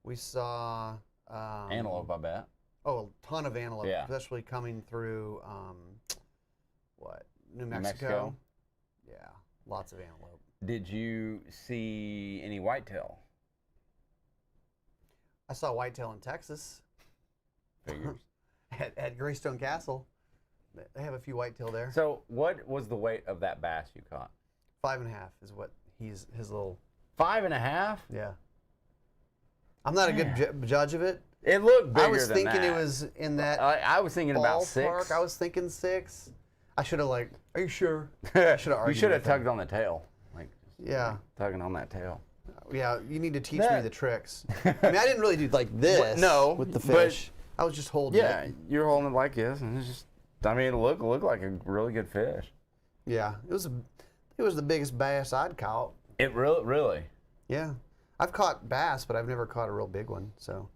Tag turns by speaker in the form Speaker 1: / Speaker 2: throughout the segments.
Speaker 1: We saw
Speaker 2: Antelope, I bet.
Speaker 1: Oh, a ton of antelope,
Speaker 2: Yeah.
Speaker 1: especially coming through what? New
Speaker 2: New
Speaker 1: Mexico.
Speaker 2: Mexico?
Speaker 1: Yeah, lots of antelope.
Speaker 2: Did you see any whitetail?
Speaker 1: I saw whitetail in Texas
Speaker 2: Figures.
Speaker 1: at Greystone Castle. They have a few whitetail there.
Speaker 2: So, what was the weight of that bass you caught?
Speaker 1: 5.5 is what his little.
Speaker 2: 5.5?
Speaker 1: Yeah. I'm not a good judge of it.
Speaker 2: It looked bigger
Speaker 1: I was
Speaker 2: than
Speaker 1: thinking
Speaker 2: that.
Speaker 1: it was in that.
Speaker 2: I was thinking about 6.
Speaker 1: ballpark. I was thinking 6. I should have like. Are you sure?
Speaker 2: You
Speaker 1: should have argued
Speaker 2: should have
Speaker 1: with him.
Speaker 2: tugged on the tail. Like,
Speaker 1: Yeah.
Speaker 2: tugging on that tail.
Speaker 1: Yeah, you need to teach me the tricks. I mean, I didn't really do like this.
Speaker 2: No,
Speaker 1: with the
Speaker 2: but-
Speaker 1: fish. I was just holding
Speaker 2: Yeah,
Speaker 1: it.
Speaker 2: you're holding it like this, and it's just. I mean, it looked like a really good fish.
Speaker 1: Yeah, it was the biggest bass I'd caught.
Speaker 2: It really.
Speaker 1: Yeah, I've caught bass, but I've never caught a real big one. So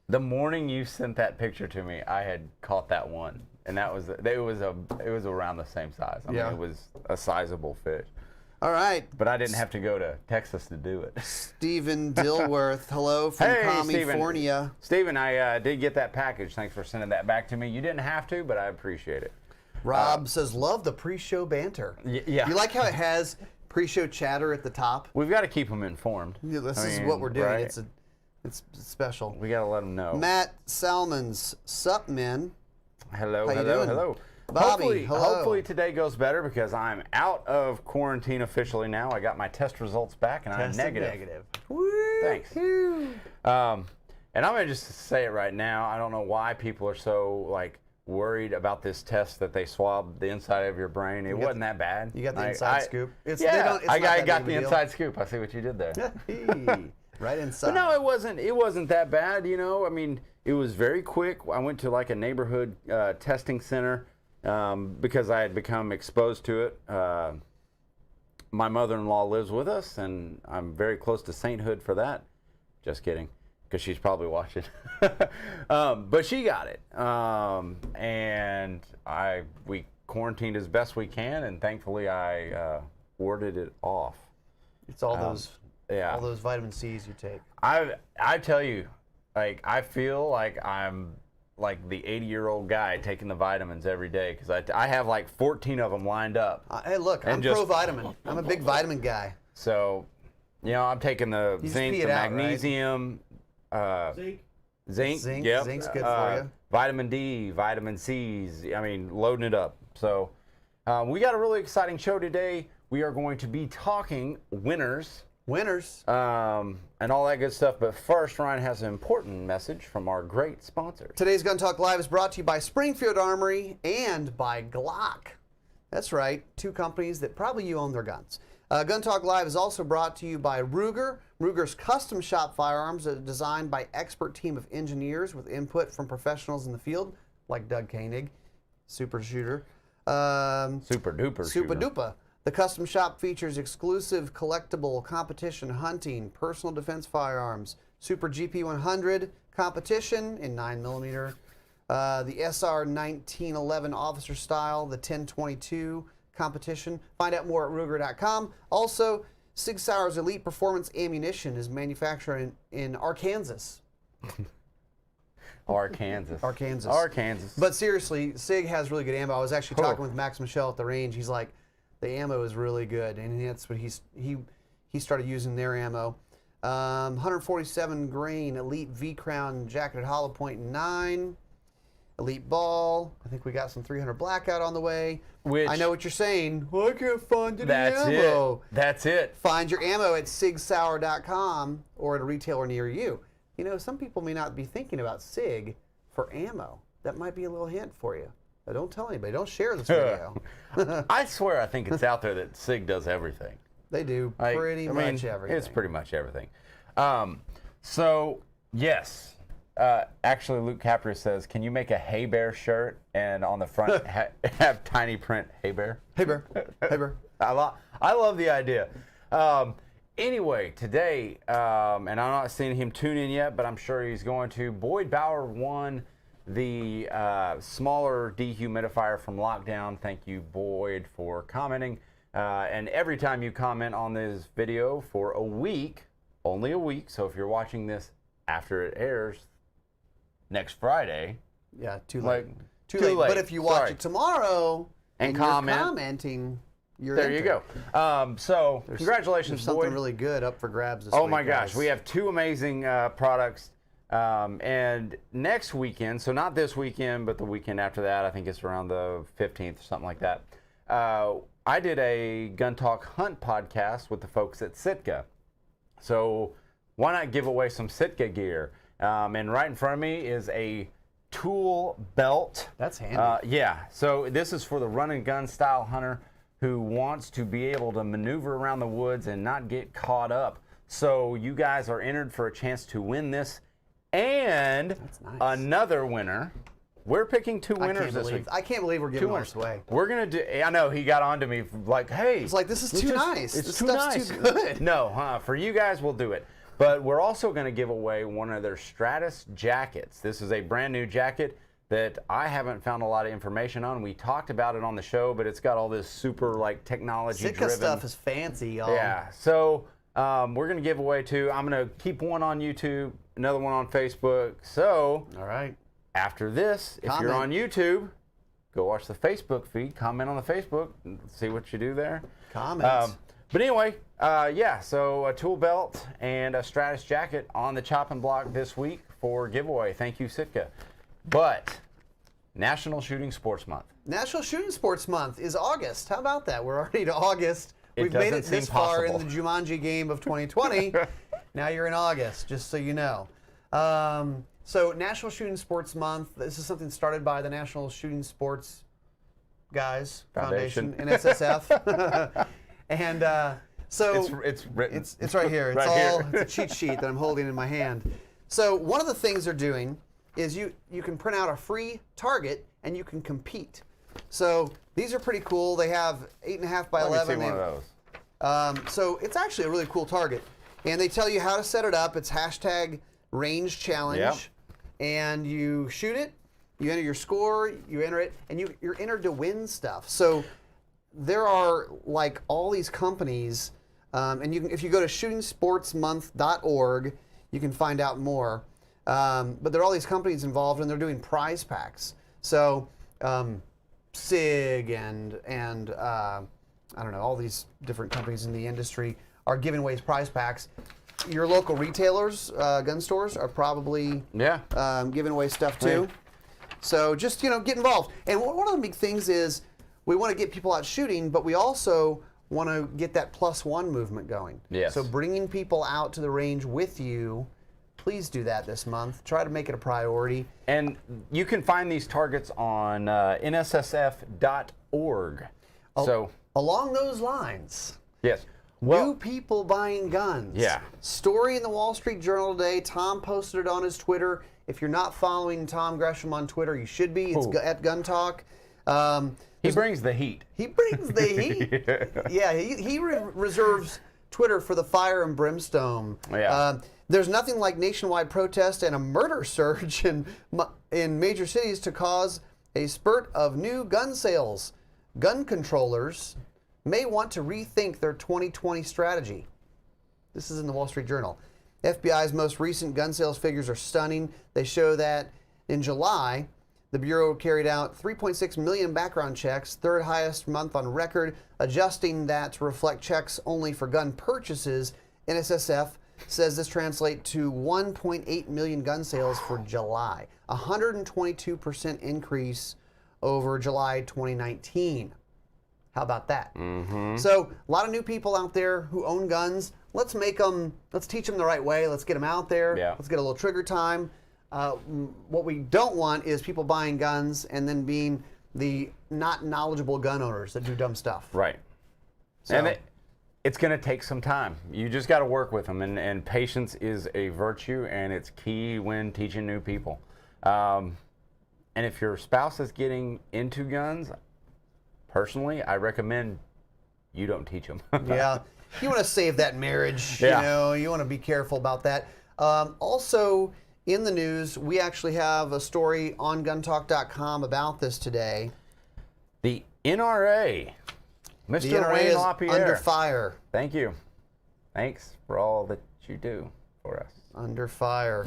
Speaker 2: The morning you sent that picture to me, I had caught that one, and it was around the same size. I mean,
Speaker 1: Yeah.
Speaker 2: it was a sizable fish.
Speaker 1: all right,
Speaker 2: But I didn't have to go to Texas to do it.
Speaker 1: Stephen Dilworth, hello from
Speaker 2: Hey,
Speaker 1: California.
Speaker 2: Steven, I did get that package. Thanks for sending that back to me. You didn't have to, but I appreciate it.
Speaker 1: Rob says love the pre-show banter.
Speaker 2: Yeah.
Speaker 1: You like how it has pre-show chatter at the top?
Speaker 2: We've got to keep them informed.
Speaker 1: Yeah, this
Speaker 2: I
Speaker 1: is
Speaker 2: mean,
Speaker 1: what we're doing.
Speaker 2: right?
Speaker 1: It's special.
Speaker 2: We got to let them know.
Speaker 1: Matt Salmons, sup men?
Speaker 2: Hello,
Speaker 1: How you
Speaker 2: hello,
Speaker 1: doing?
Speaker 2: hello.
Speaker 1: Bobby, hello.
Speaker 2: Hopefully today goes better because I'm out of quarantine officially now. I got my test results back and I'm
Speaker 1: Tested
Speaker 2: negative.
Speaker 1: Woo!
Speaker 2: Thanks. And I'm gonna just say it right now. I don't know why people are so like worried about this test that they swabbed the inside of your brain. It wasn't that bad.
Speaker 1: You got the
Speaker 2: Like,
Speaker 1: inside scoop. It's,
Speaker 2: Yeah,
Speaker 1: they don't, it's
Speaker 2: I
Speaker 1: not that
Speaker 2: got
Speaker 1: big
Speaker 2: the
Speaker 1: of a
Speaker 2: inside scoop. I see what you did there.
Speaker 1: deal. Right inside.
Speaker 2: But no, it wasn't. It wasn't that bad. You know, I mean, it was very quick. I went to like a neighborhood testing center because I had become exposed to it. My mother-in-law lives with us, and I'm very close to sainthood for that. Just kidding, because she's probably watching. But she got it, and we quarantined as best we can, and thankfully I warded it off.
Speaker 1: It's all those
Speaker 2: Yeah.
Speaker 1: all those vitamin C's you take.
Speaker 2: I tell you, like I feel like I'm like the 80-year-old guy taking the vitamins every day because I have like 14 of them lined up.
Speaker 1: Hey, look, I'm
Speaker 2: just-
Speaker 1: pro-vitamin. I'm a big vitamin guy.
Speaker 2: So, you know, I'm taking the
Speaker 1: just
Speaker 2: zinc,
Speaker 1: pee
Speaker 2: the
Speaker 1: it out, right?
Speaker 2: magnesium, zinc, yep,
Speaker 1: Zinc's good for you.
Speaker 2: vitamin D, vitamin C's. I mean, loading it up. So, we got a really exciting show today. We are going to be talking winners.
Speaker 1: Winners.
Speaker 2: And all that good stuff. But first, Ryan has an important message from our great sponsors.
Speaker 1: Today's Gun Talk Live is brought to you by Springfield Armory and by GLOCK. That's right, 2 companies that probably you own their guns. Gun Talk Live is also brought to you by Ruger. Ruger's custom shop firearms are designed by expert team of engineers with input from professionals in the field, like Doug Koenig, super shooter.
Speaker 2: Super duper.
Speaker 1: Super
Speaker 2: shooter.
Speaker 1: duper. The custom shop features exclusive collectible competition hunting, personal defense firearms, Super GP100 competition in 9mm, the SR 1911 officer style, the 1022 competition. Find out more at Ruger.com. Also, Sig Sauer's Elite Performance Ammunition is manufactured in Arkansas.
Speaker 2: Arkansas.
Speaker 1: But seriously, Sig has really good ammo. I was actually talking with Max Michel at the range. He's like, the ammo is really good, and that's what he started using their ammo. 147 grain Elite V Crown jacketed hollow point 9. Elite ball. I think we got some 300 blackout on the way.
Speaker 2: Which,
Speaker 1: I know what you're saying. Well, I can't find any
Speaker 2: that's
Speaker 1: ammo.
Speaker 2: That's it.
Speaker 1: Find your ammo at sigsauer.com or at a retailer near you. You know, some people may not be thinking about Sig for ammo. That might be a little hint for you. Now, don't tell anybody. Don't share this video.
Speaker 2: I swear I think it's out there that SIG does everything.
Speaker 1: They do pretty much everything.
Speaker 2: It's pretty much everything. So, yes. Actually, Luke Capri says, can you make a Hey Bear shirt and on the front have tiny print Hey Bear?
Speaker 1: Hey Bear. Hey Bear.
Speaker 2: I love the idea. Anyway, today, and I'm not seeing him tune in yet, but I'm sure he's going to. Boyd Bauer won the smaller dehumidifier from Lockdown. Thank you, Boyd, for commenting. And every time you comment on this video for a week, only a week, so if you're watching this after it airs next Friday.
Speaker 1: Yeah, too
Speaker 2: Like,
Speaker 1: late.
Speaker 2: too late.
Speaker 1: But if you watch
Speaker 2: Sorry.
Speaker 1: it tomorrow
Speaker 2: And
Speaker 1: you're
Speaker 2: comment.
Speaker 1: commenting, you're
Speaker 2: There you
Speaker 1: entered.
Speaker 2: go. So congratulations,
Speaker 1: There's something
Speaker 2: Boyd.
Speaker 1: really good up for grabs this
Speaker 2: Oh
Speaker 1: week,
Speaker 2: my gosh,
Speaker 1: guys.
Speaker 2: we have 2 amazing products. And next weekend, so not this weekend, but the weekend after that, I think it's around the 15th or something like that. I did a Gun Talk Hunt podcast with the folks at Sitka. So why not give away some Sitka gear? And right in front of me is a tool belt.
Speaker 1: That's handy.
Speaker 2: Yeah, so this is for the run and gun style hunter who wants to be able to maneuver around the woods and not get caught up. So you guys are entered for a chance to win this. And
Speaker 1: That's nice.
Speaker 2: another winner. We're picking 2 winners this week.
Speaker 1: I can't believe we're giving this away.
Speaker 2: We're going to do, I know, he got on to me like, hey.
Speaker 1: It's like, this is too nice.
Speaker 2: It's
Speaker 1: This
Speaker 2: too
Speaker 1: stuff's
Speaker 2: nice.
Speaker 1: too good.
Speaker 2: No, for you guys, we'll do it. But we're also going to give away one of their Stratus jackets. This is a brand new jacket that I haven't found a lot of information on. We talked about it on the show, but it's got all this super like technology
Speaker 1: Sitka
Speaker 2: driven
Speaker 1: stuff is fancy, y'all.
Speaker 2: Yeah. So we're going to give away 2. I'm going to keep one on YouTube, another one on Facebook. So
Speaker 1: All right.
Speaker 2: after this, if you're
Speaker 1: Comment.
Speaker 2: on YouTube, go watch the Facebook feed, comment on the Facebook, and see what you do there.
Speaker 1: Comments.
Speaker 2: But anyway, yeah, so a tool belt and a Stratus jacket on the chopping block this week for giveaway. Thank you, Sitka. But National Shooting Sports Month.
Speaker 1: National Shooting Sports Month is August. How about that? We're already to August.
Speaker 2: It
Speaker 1: We've made
Speaker 2: doesn't
Speaker 1: it
Speaker 2: seem
Speaker 1: this far in the
Speaker 2: possible.
Speaker 1: Jumanji game of 2020. Now you're in August, just so you know. So National Shooting Sports Month, this is something started by the National Shooting Sports Guys Foundation, NSSF. And so
Speaker 2: It's written.
Speaker 1: it's right here. It's
Speaker 2: Right
Speaker 1: all
Speaker 2: here.
Speaker 1: it's a cheat sheet that I'm holding in my hand. So one of the things they're doing is you can print out a free target and you can compete. So these are pretty cool. They have 8.5 by
Speaker 2: Let me
Speaker 1: 11.
Speaker 2: see one of those.
Speaker 1: So it's actually a really cool target. And they tell you how to set it up. It's hashtag range challenge.
Speaker 2: Yep.
Speaker 1: And you shoot it, you enter your score, you enter it, and you're entered to win stuff. So there are like all these companies, and you can, if you go to shootingsportsmonth.org, you can find out more. But there are all these companies involved, and they're doing prize packs. So Sig and I don't know, all these different companies in the industry are giving away prize packs. Your local retailers, gun stores, are probably giving away stuff too.
Speaker 2: Right.
Speaker 1: So just get involved. And one of the big things is we want to get people out shooting, but we also want to get that +1 movement going.
Speaker 2: Yes.
Speaker 1: So bringing people out to the range with you. Please do that this month. Try to make it a priority.
Speaker 2: And you can find these targets on nssf.org. So,
Speaker 1: Along those lines,
Speaker 2: yes.
Speaker 1: new people buying guns.
Speaker 2: Yeah.
Speaker 1: Story in the Wall Street Journal today. Tom posted it on his Twitter. If you're not following Tom Gresham on Twitter, you should be. It's at Gun Talk.
Speaker 2: He brings the heat.
Speaker 1: He brings the heat. Yeah, he reserves Twitter for the fire and brimstone.
Speaker 2: Yeah.
Speaker 1: There's nothing like nationwide protest and a murder surge in major cities to cause a spurt of new gun sales. Gun controllers may want to rethink their 2020 strategy. This is in the Wall Street Journal. FBI's most recent gun sales figures are stunning. They show that in July, the Bureau carried out 3.6 million background checks, third highest month on record. Adjusting that to reflect checks only for gun purchases, NSSF says this translates to 1.8 million gun sales for July, 122% increase over July 2019. How about that? So a lot of new people out there who own guns. Let's teach them the right way. Let's get them out there.
Speaker 2: Yeah.
Speaker 1: Let's get a little trigger time. What we don't want is people buying guns and then being the not knowledgeable gun owners that do dumb stuff.
Speaker 2: Right.
Speaker 1: So,
Speaker 2: And it's going to take some time. You just got to work with them, and patience is a virtue, and it's key when teaching new people. And if your spouse is getting into guns, personally, I recommend you don't teach them.
Speaker 1: yeah, you want to save that marriage.
Speaker 2: Yeah.
Speaker 1: You want to be careful about that. Also, in the news, we actually have a story on guntalk.com about this today.
Speaker 2: The NRA, Mr.
Speaker 1: The NRA
Speaker 2: Wayne
Speaker 1: is
Speaker 2: LaPierre.
Speaker 1: under fire.
Speaker 2: Thank you. Thanks for all that you do for us.
Speaker 1: Under fire.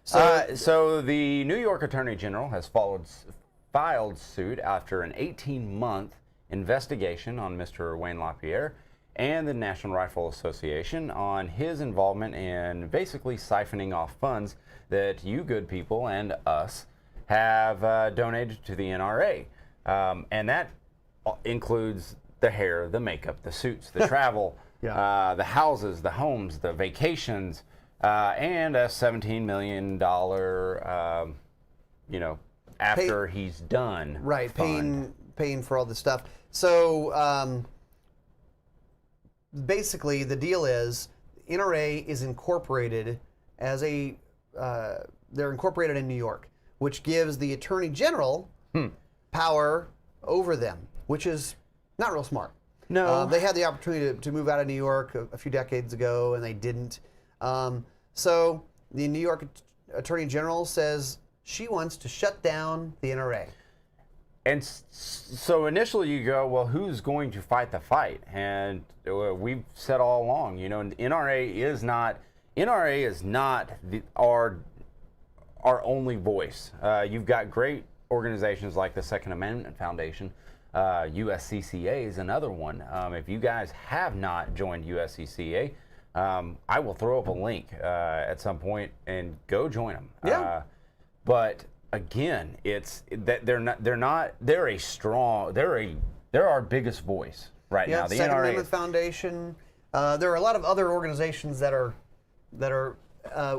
Speaker 1: So,
Speaker 2: So the New York Attorney General has filed suit after an 18-month investigation on Mr. Wayne LaPierre and the National Rifle Association on his involvement in basically siphoning off funds that you good people and us have donated to the NRA. And that includes the hair, the makeup, the suits, the travel, the houses, the homes, the vacations, and a $17 million, after he's done.
Speaker 1: Right, paying for all this stuff. So basically, the deal is NRA is incorporated as they're incorporated in New York, which gives the Attorney General power over them, which is not real smart.
Speaker 2: No.
Speaker 1: They had the opportunity to move out of New York a few decades ago, and they didn't. So the New York Attorney General says she wants to shut down the NRA.
Speaker 2: And so initially you go, well, who's going to fight the fight? And we've said all along, NRA is not our only voice. You've got great organizations like the Second Amendment Foundation. USCCA is another one. If you guys have not joined USCCA, I will throw up a link at some point and go join them.
Speaker 1: Yeah.
Speaker 2: But again, it's that they're our biggest voice right now. The
Speaker 1: Second
Speaker 2: NRA
Speaker 1: Amendment Foundation. There are a lot of other organizations that are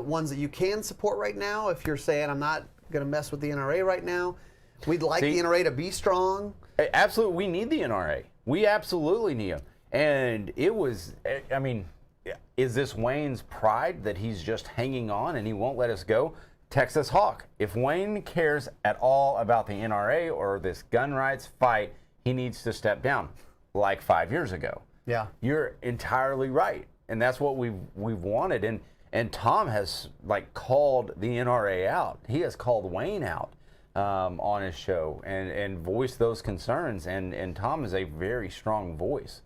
Speaker 1: ones that you can support right now. If you're saying I'm not going to mess with the NRA right now, we'd like the NRA to be strong.
Speaker 2: Absolutely, we need the NRA. We absolutely need them. And it was, I mean, is this Wayne's pride that he's just hanging on and he won't let us go? Texas Hawk. If Wayne cares at all about the NRA or this gun rights fight, he needs to step down, like 5 years ago.
Speaker 1: Yeah,
Speaker 2: you're entirely right, and that's what we've wanted. And Tom has called the NRA out. He has called Wayne out on his show and voiced those concerns. And Tom is a very strong voice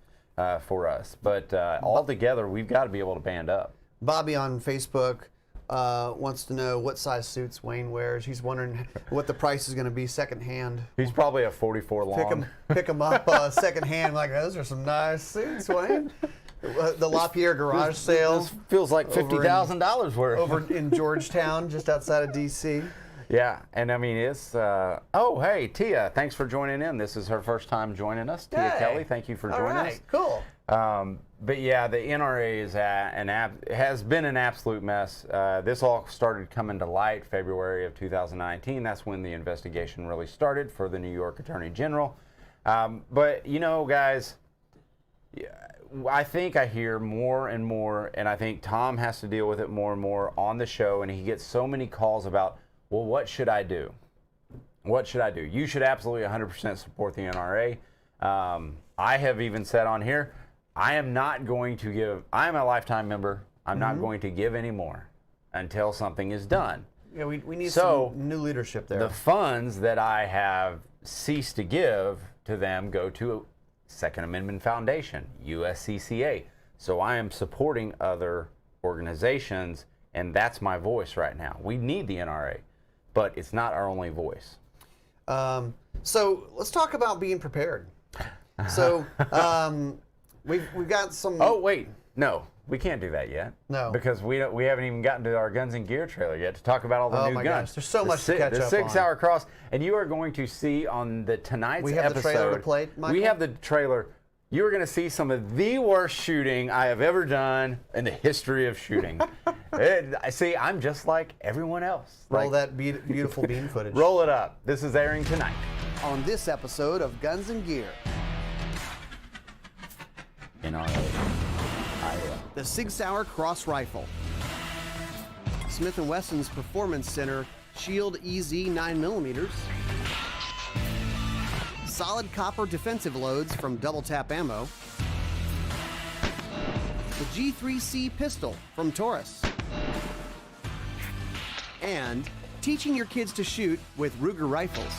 Speaker 2: for us. But all together, we've got to be able to band up.
Speaker 1: Bobby on Facebook wants to know what size suits Wayne wears. He's wondering what the price is going to be secondhand.
Speaker 2: He's probably a 44 long.
Speaker 1: Pick him up secondhand. Like, those are some nice suits, Wayne. The LaPierre garage sale.
Speaker 2: This feels like $50,000 worth.
Speaker 1: Over in Georgetown, just outside of D.C.
Speaker 2: Yeah, and I mean, it's, oh, hey, Tia, thanks for joining in. This is her first time joining us. Tia Kelly, thank you for joining us.
Speaker 1: Cool.
Speaker 2: But yeah, the NRA is has been an absolute mess. This all started coming to light February of 2019. That's when the investigation really started for the New York Attorney General. But, guys, I think I hear more and more, and I think Tom has to deal with it more and more on the show, and he gets so many calls about, well, what should I do? What should I do? You should absolutely 100% support the NRA. I have even said on here, I am not going to give, I'm a lifetime member. I'm not going to give any more until something is done.
Speaker 1: Yeah, we need some new leadership there.
Speaker 2: The funds that I have ceased to give to them go to Second Amendment Foundation, USCCA. So I am supporting other organizations, and that's my voice right now. We need the NRA, but it's not our only voice.
Speaker 1: So let's talk about being prepared. So we've got some.
Speaker 2: Oh wait, no, we can't do that yet.
Speaker 1: No,
Speaker 2: because we haven't even gotten to our guns and gear trailer yet to talk about all the new
Speaker 1: my
Speaker 2: guns.
Speaker 1: Gosh, there's so much to catch up on.
Speaker 2: The Sig Sauer Cross, and you are going to see on tonight's
Speaker 1: we have
Speaker 2: episode.
Speaker 1: The trailer to play, Michael?
Speaker 2: We have the trailer. You are going to see some of the worst shooting I have ever done in the history of shooting. See, I'm just like everyone else.
Speaker 1: Roll that beautiful beam footage.
Speaker 2: Roll it up. This is airing tonight.
Speaker 1: On this episode of Guns and Gear. The Sig Sauer Cross Rifle. Smith & Wesson's Performance Center Shield EZ 9mm. Solid copper defensive loads from Double Tap Ammo. The G3C pistol from Taurus. And teaching your kids to shoot with Ruger rifles.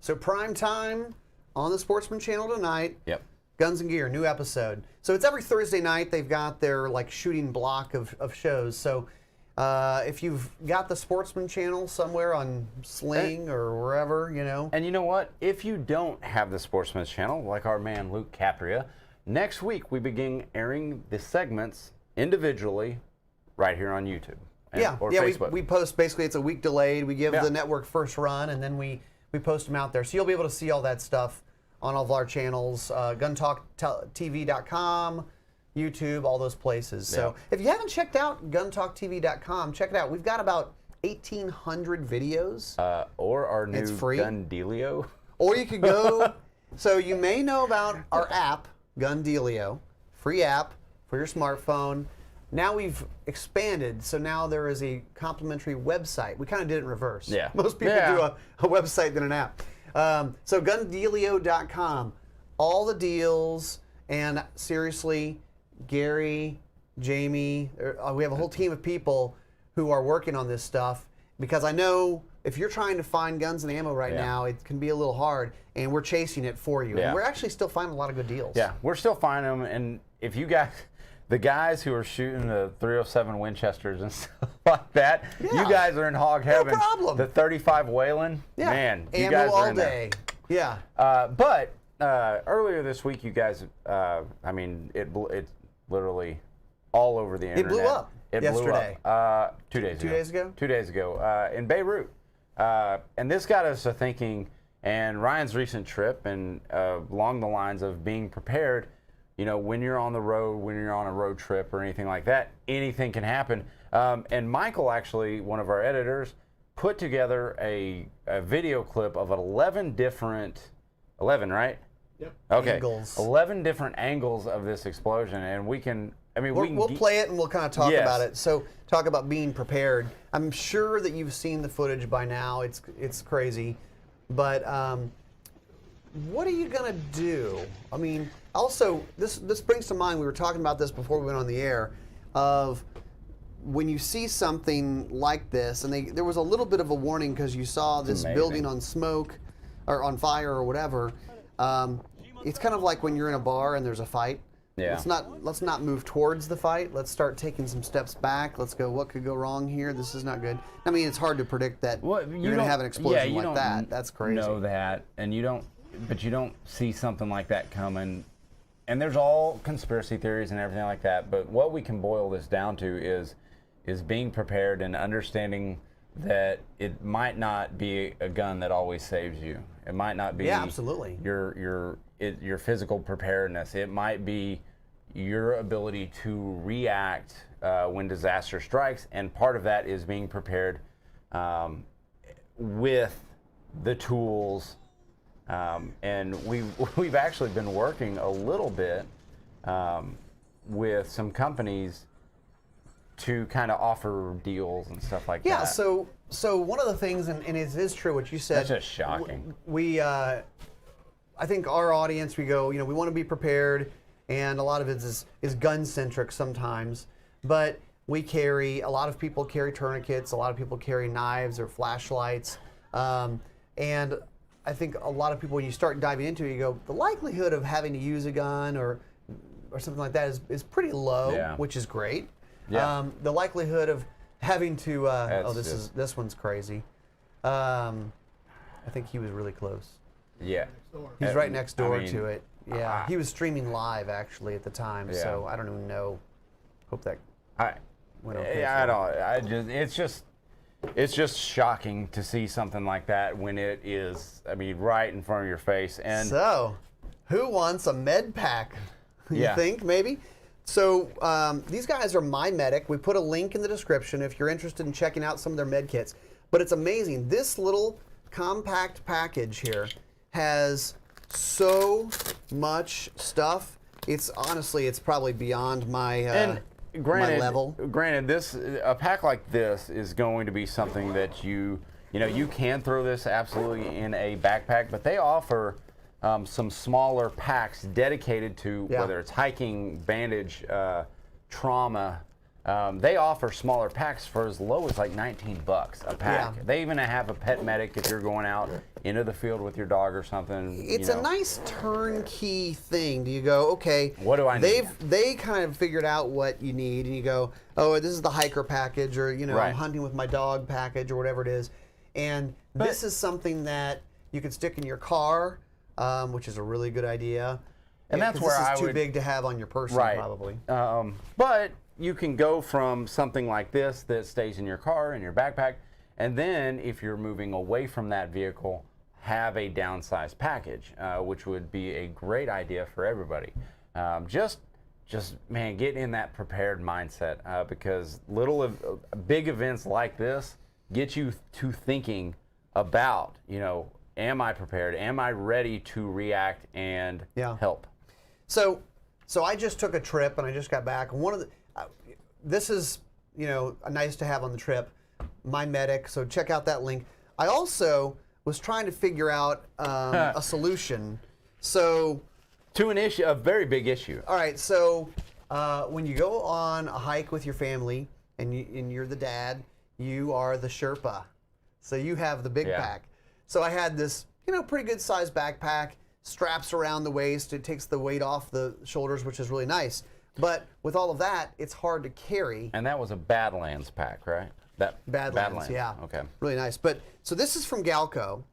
Speaker 1: So prime time on the Sportsman Channel tonight.
Speaker 2: Yep.
Speaker 1: Guns and Gear, new episode. So it's every Thursday night. They've got their like shooting block of shows. So if you've got the Sportsman channel somewhere on Sling or wherever, you know.
Speaker 2: And you know what? If you don't have the Sportsman's channel, like our man Luke Capria, next week we begin airing the segments individually right here on YouTube. Or Facebook.
Speaker 1: We post, basically it's a week delayed. We give the network first run, and then we post them out there. So you'll be able to see all that stuff on all of our channels, guntalktv.com, YouTube, all those places. So if you haven't checked out guntalktv.com, check it out. We've got about 1,800 videos.
Speaker 2: Or our new
Speaker 1: It's free.
Speaker 2: gun dealio.
Speaker 1: Or you could go, so you may know about our app, Gun Dealio, free app for your smartphone. Now we've expanded, so now there is a complimentary website. We kind of did it in reverse.
Speaker 2: Yeah.
Speaker 1: Most people do a website than an app. So gundealio.com, all the deals, and seriously, Gary, Jamie, we have a whole team of people who are working on this stuff, because I know if you're trying to find guns and ammo right now, it can be a little hard, and we're chasing it for you. And we're actually still finding a lot of good deals.
Speaker 2: Yeah, we're still finding them, and if you guys, the guys who are shooting the 307 Winchesters and stuff like that, you guys are in hog heaven.
Speaker 1: No problem.
Speaker 2: The 35 Whalen, man, you
Speaker 1: ammo
Speaker 2: guys are
Speaker 1: all
Speaker 2: in
Speaker 1: day.
Speaker 2: there.
Speaker 1: Yeah.
Speaker 2: But earlier this week, you guys, I mean, it's literally all over the internet.
Speaker 1: It blew up yesterday.
Speaker 2: Blew up 2 days ago.
Speaker 1: 2 days ago?
Speaker 2: 2 days ago in Beirut. And this got us to thinking, and Ryan's recent trip, and along the lines of being prepared, you know, when you're on the road, when you're on a road trip or anything like that, anything can happen. And Michael, actually, one of our editors, put together a video clip of 11 different, 11, right?
Speaker 1: Yep.
Speaker 2: Okay.
Speaker 1: Angles.
Speaker 2: 11 different angles of this explosion, and we can, I mean,
Speaker 1: we'll play it and we'll kind of talk about it. So talk about being prepared. I'm sure that you've seen the footage by now. It's crazy. But what are you going to do? I mean, also, this brings to mind, we were talking about this before we went on the air, of when you see something like this, and there was a little bit of a warning because you saw this building on smoke or on fire or whatever. It's kind of like when you're in a bar and there's a fight.
Speaker 2: Yeah.
Speaker 1: Let's not move towards the fight. Let's start taking some steps back. Let's go, what could go wrong here? This is not good. I mean, it's hard to predict that you're going to have an explosion like that. That's crazy.
Speaker 2: Know that, and you don't see something like that coming. And there's all conspiracy theories and everything like that, but what we can boil this down to is being prepared and understanding that it might not be a gun that always saves you. It might not be
Speaker 1: absolutely.
Speaker 2: your physical preparedness. It might be your ability to react when disaster strikes, and part of that is being prepared with the tools. And we've actually been working a little bit with some companies to kind of offer deals and stuff like that.
Speaker 1: Yeah, so one of the things, and it is true what you said.
Speaker 2: That's just shocking.
Speaker 1: I think our audience, we go, we want to be prepared, and a lot of it is gun-centric sometimes, but a lot of people carry tourniquets, a lot of people carry knives or flashlights, and I think a lot of people, when you start diving into it, you go, the likelihood of having to use a gun or something like that is pretty low, which is great. Yeah. The likelihood of having to, this one's crazy. I think he was really close.
Speaker 2: Yeah.
Speaker 1: He's right next door to it. Yeah. He was streaming live actually at the time, so I don't even know. Hope that went okay. It's just shocking to see something like that when it is, right in front of your face. And so, who wants a med pack? You think maybe? So these guys are My Medic. We put a link in the description if you're interested in checking out some of their med kits. But it's amazing. This little compact package here has so much stuff. It's probably beyond my my level.
Speaker 2: Granted, a pack like this is going to be something that you can throw this absolutely in a backpack, but they offer some smaller packs dedicated to whether it's hiking, bandage, trauma, They offer smaller packs for as low as like $19 a pack.
Speaker 1: Yeah.
Speaker 2: They even have a pet medic if you're going out into the field with your dog or something.
Speaker 1: It's a nice turnkey thing. Do you go, okay,
Speaker 2: what do I need?
Speaker 1: They kind of figured out what you need, and you go, oh, this is the hiker package, or I'm hunting with my dog package, or whatever it is. And this is something that you can stick in your car, which is a really good idea.
Speaker 2: And that's where
Speaker 1: this is too big to have on your person, probably.
Speaker 2: But you can go from something like this that stays in your car, in your backpack, and then if you're moving away from that vehicle, have a downsized package, which would be a great idea for everybody. Just man, get in that prepared mindset, because big events like this get you to thinking about, am I prepared? Am I ready to react and help?
Speaker 1: So I just took a trip and I just got back. This is, nice to have on the trip, My Medic, so check out that link. I also was trying to figure out a solution. So
Speaker 2: to an issue, a very big issue.
Speaker 1: All right, so when you go on a hike with your family and you're the dad, you are the Sherpa. So you have the big pack. So I had this, pretty good sized backpack, straps around the waist. It takes the weight off the shoulders, which is really nice. But with all of that, it's hard to carry.
Speaker 2: And that was a Badlands pack, right?
Speaker 1: Badlands, yeah.
Speaker 2: Okay.
Speaker 1: Really nice. So this is from GLOCK,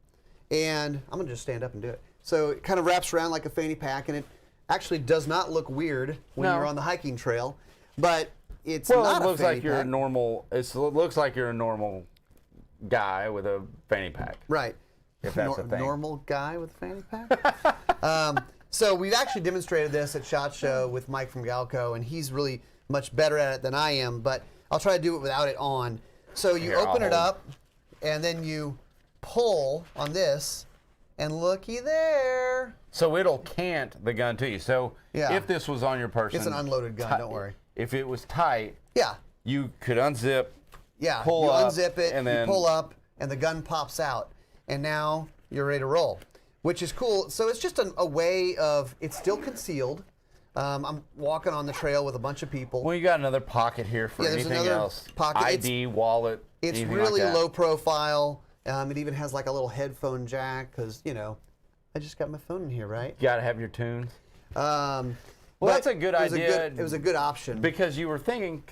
Speaker 1: and I'm going to just stand up and do it. So it kind of wraps around like a fanny pack, and it actually does not look weird when you're on the hiking trail. But it's not a fanny pack.
Speaker 2: It looks like you're a normal. It looks like you're a normal guy with a fanny pack.
Speaker 1: Right.
Speaker 2: If that's a thing.
Speaker 1: Normal guy with a fanny pack. So we've actually demonstrated this at SHOT Show with Mike from GLOCK, and he's really much better at it than I am. But I'll try to do it without it on. So you open it up, and then you pull on this, and looky there.
Speaker 2: So it'll cant the gun to you. So if this was on your person,
Speaker 1: it's an unloaded gun. Don't worry.
Speaker 2: If it was tight, you could unzip.
Speaker 1: Yeah,
Speaker 2: pull
Speaker 1: you
Speaker 2: up,
Speaker 1: unzip it,
Speaker 2: and then
Speaker 1: you pull up, and the gun pops out, and now you're ready to roll, which is cool. So it's just a way of, it's still concealed. I'm walking on the trail with a bunch of people.
Speaker 2: Well, you got another pocket here for anything else.
Speaker 1: Pocket.
Speaker 2: ID, wallet.
Speaker 1: It's really low profile. It even has like a little headphone jack because, I just got my phone in here, right?
Speaker 2: You got to have your tunes.
Speaker 1: Well,
Speaker 2: that's a good idea.
Speaker 1: It was a good option.
Speaker 2: Because you were thinking,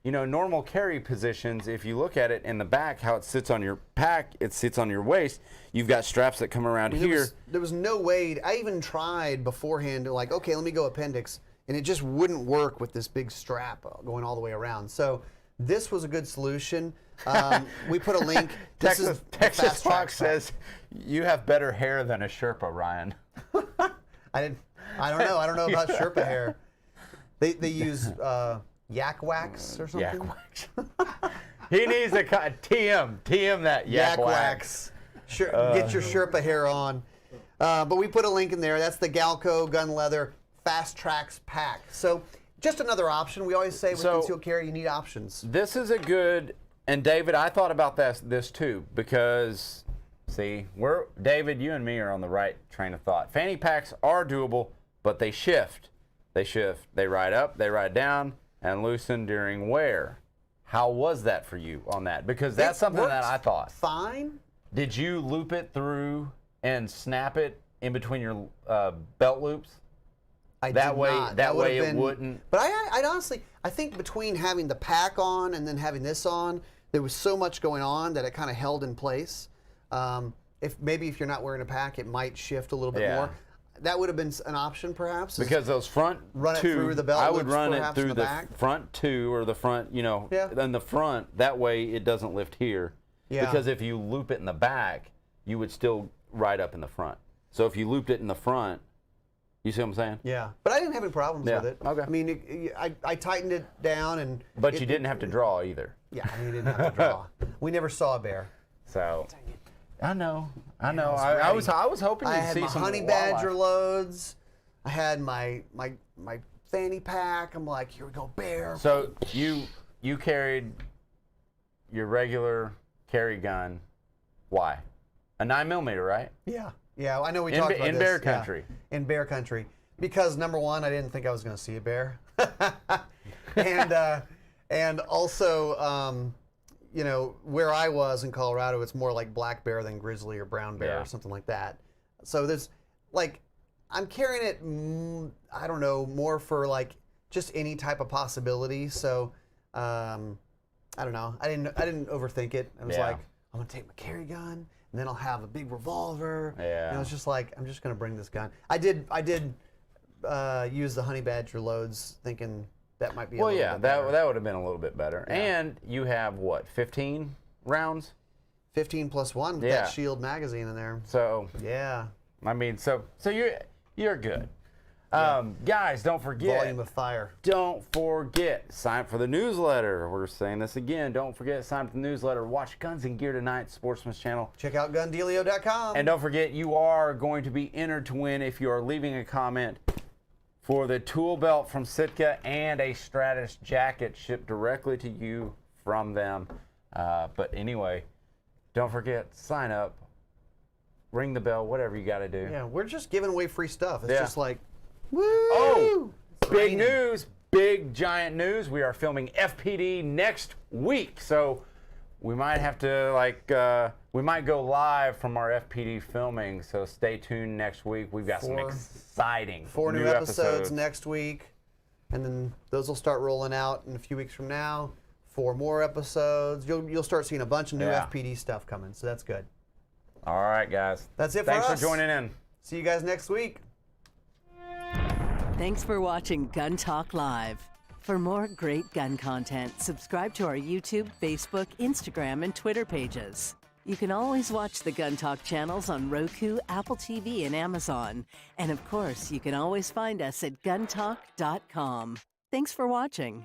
Speaker 2: normal carry positions, if you look at it in the back, how it sits on your pack, it sits on your waist. You've got straps that come around here.
Speaker 1: There was no way. I even tried beforehand to okay, let me go appendix, and it just wouldn't work with this big strap going all the way around. So this was a good solution. We put a link.
Speaker 2: Texas Fox says you have better hair than a Sherpa, Ryan.
Speaker 1: I don't know. I don't know about Sherpa hair. They use yak wax or something.
Speaker 2: Yak wax. He needs a TM that yak wax.
Speaker 1: Get your Sherpa hair on. But we put a link in there. That's the GLOCK gun leather Fast Tracks pack. So just another option. We always say with concealed carry, you need options.
Speaker 2: This is a good, and David, I thought about this too, because see, David, you and me are on the right train of thought. Fanny packs are doable, but they shift. They ride up, they ride down, and loosen during wear. How was that for you on that? Because that's something that I thought.
Speaker 1: Fine.
Speaker 2: Did you loop it through and snap it in between your belt loops? That way it wouldn't.
Speaker 1: But I'd honestly, I think between having the pack on and then having this on, there was so much going on that it kind of held in place. If you're not wearing a pack, it might shift a little bit more. That would have been an option, perhaps.
Speaker 2: Because those front
Speaker 1: run
Speaker 2: two,
Speaker 1: it through the belt
Speaker 2: I
Speaker 1: loops,
Speaker 2: would run it
Speaker 1: perhaps,
Speaker 2: through
Speaker 1: in the back.
Speaker 2: Front two or the front, in the front. That way it doesn't lift here.
Speaker 1: Yeah.
Speaker 2: Because if you loop it in the back, you would still ride up in the front. So if you looped it in the front, you see what I'm saying?
Speaker 1: Yeah. But I didn't have any problems with it.
Speaker 2: Okay.
Speaker 1: I mean, I tightened it down and.
Speaker 2: But you didn't have to draw either.
Speaker 1: Yeah, you didn't have to draw. We never saw a bear.
Speaker 2: So. I know. I was hoping you'd see some
Speaker 1: I had my honey badger loads. I had my fanny pack. I'm like, here we go, bear.
Speaker 2: So you carried your regular carry gun. Why? A 9mm, right?
Speaker 1: Yeah. I know we talked about this.
Speaker 2: In bear country.
Speaker 1: Yeah, in bear country, because number one, I didn't think I was going to see a bear, and And also, you know, where I was in Colorado, it's more like black bear than grizzly or brown bear or something like that. So there's like, I'm carrying it, I don't know, more for like just any type of possibility. So I don't know. I didn't overthink it. I was like, I'm gonna take my carry gun, and then I'll have a big revolver.
Speaker 2: Yeah.
Speaker 1: And I was just like, I'm just gonna bring this gun. I did use the honey badger loads, thinking that might be.
Speaker 2: Well,
Speaker 1: a little
Speaker 2: yeah,
Speaker 1: bit better.
Speaker 2: that would have been a little bit better.
Speaker 1: Yeah.
Speaker 2: And you have what, 15 rounds?
Speaker 1: 15 plus 1 with that Shield magazine in there.
Speaker 2: So
Speaker 1: Yeah.
Speaker 2: I mean, so you're good. Guys, don't forget.
Speaker 1: Volume of fire.
Speaker 2: Don't forget, sign up for the newsletter. We're saying this again. Don't forget, sign up for the newsletter. Watch Guns and Gear Tonight, Sportsman's Channel.
Speaker 1: Check out gundealio.com.
Speaker 2: And don't forget, you are going to be entered to win if you are leaving a comment for the tool belt from Sitka and a Stratus jacket shipped directly to you from them. But anyway, don't forget, sign up, ring the bell, whatever you got to do.
Speaker 1: Yeah, we're just giving away free stuff. It's just like, woo!
Speaker 2: Oh,
Speaker 1: It's
Speaker 2: big
Speaker 1: raining.
Speaker 2: news, big giant news. We are filming FPD next week. So we might have to we might go live from our FPD filming. So stay tuned next week. We've got some exciting
Speaker 1: 4 new episodes next week. And then those will start rolling out in a few weeks from now. 4 more episodes. You'll start seeing a bunch of new FPD stuff coming. So that's good.
Speaker 2: All right, guys.
Speaker 1: That's it for us.
Speaker 2: Thanks for joining in.
Speaker 1: See you guys next week.
Speaker 3: Thanks for watching Gun Talk Live. For more great gun content, subscribe to our YouTube, Facebook, Instagram, and Twitter pages. You can always watch the Gun Talk channels on Roku, Apple TV, and Amazon. And of course, you can always find us at guntalk.com. Thanks for watching.